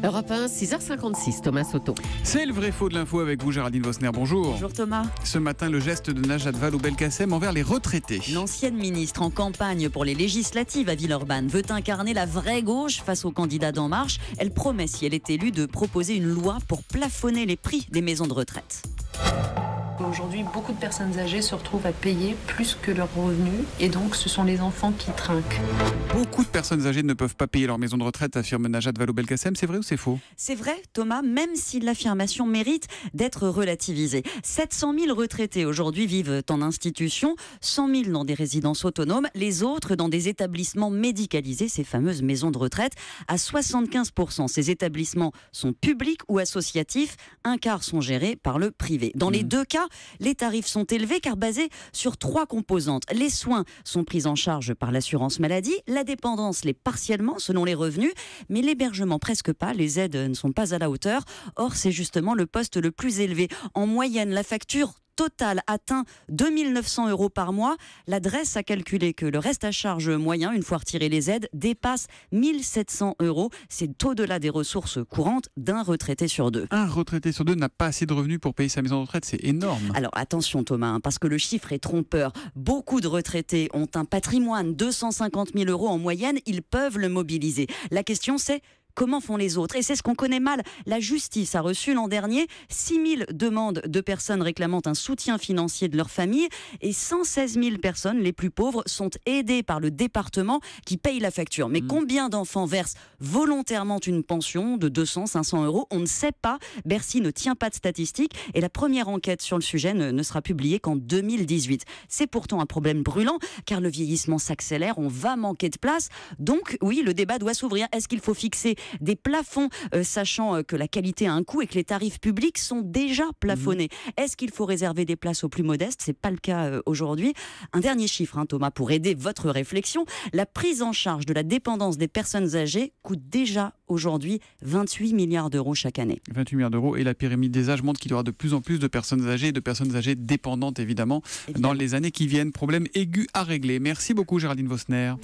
Europe 1, 6h56, Thomas Soto. C'est le vrai faux de l'info avec vous, Géraldine Vosner. Bonjour. Bonjour Thomas. Ce matin, le geste de Najat Vallaud-Belkacem envers les retraités. L'ancienne ministre en campagne pour les législatives à Villeurbanne veut incarner la vraie gauche face aux candidats d'En Marche. Elle promet, si elle est élue, de proposer une loi pour plafonner les prix des maisons de retraite. Aujourd'hui, beaucoup de personnes âgées se retrouvent à payer plus que leurs revenus et donc ce sont les enfants qui trinquent. Beaucoup de personnes âgées ne peuvent pas payer leur maison de retraite, affirme Najat Vallaud-Belkacem. C'est vrai ou c'est faux? C'est vrai, Thomas, même si l'affirmation mérite d'être relativisée. 700 000 retraités aujourd'hui vivent en institution, 100 000 dans des résidences autonomes, les autres dans des établissements médicalisés, ces fameuses maisons de retraite. À 75%, ces établissements sont publics ou associatifs, un quart sont gérés par le privé. Dans les deux cas, les tarifs sont élevés car basés sur 3 composantes. Les soins sont pris en charge par l'assurance maladie, la dépendance l'est partiellement selon les revenus, mais l'hébergement presque pas, les aides ne sont pas à la hauteur. Or, c'est justement le poste le plus élevé. En moyenne, la facture totale atteint 2 900 € par mois. L'adresse a calculé que le reste à charge moyen, une fois retirées les aides, dépasse 1 700 €. C'est au-delà des ressources courantes d'un retraité sur deux. Un retraité sur deux n'a pas assez de revenus pour payer sa maison de retraite, c'est énorme. Alors attention Thomas, parce que le chiffre est trompeur. Beaucoup de retraités ont un patrimoine, 250 000 € en moyenne, ils peuvent le mobiliser. La question c'est: comment font les autres? Et c'est ce qu'on connaît mal. La justice a reçu l'an dernier 6 000 demandes de personnes réclamant un soutien financier de leur famille et 116 000 personnes, les plus pauvres, sont aidées par le département qui paye la facture. Mais combien d'enfants versent volontairement une pension de 200, 500 €? On ne sait pas. Bercy ne tient pas de statistiques et la première enquête sur le sujet ne sera publiée qu'en 2018. C'est pourtant un problème brûlant car le vieillissement s'accélère, on va manquer de place. Donc oui, le débat doit s'ouvrir. Est-ce qu'il faut fixer des plafonds, sachant que la qualité a un coût et que les tarifs publics sont déjà plafonnés? Est-ce qu'il faut réserver des places aux plus modestes? C'est pas le cas aujourd'hui. Un dernier chiffre, Thomas, pour aider votre réflexion. La prise en charge de la dépendance des personnes âgées coûte déjà aujourd'hui 28 milliards € chaque année. 28 milliards d'euros, et la pyramide des âges montre qu'il y aura de plus en plus de personnes âgées et de personnes âgées dépendantes évidemment dans les années qui viennent. Problème aigu à régler. Merci beaucoup Géraldine Vosner.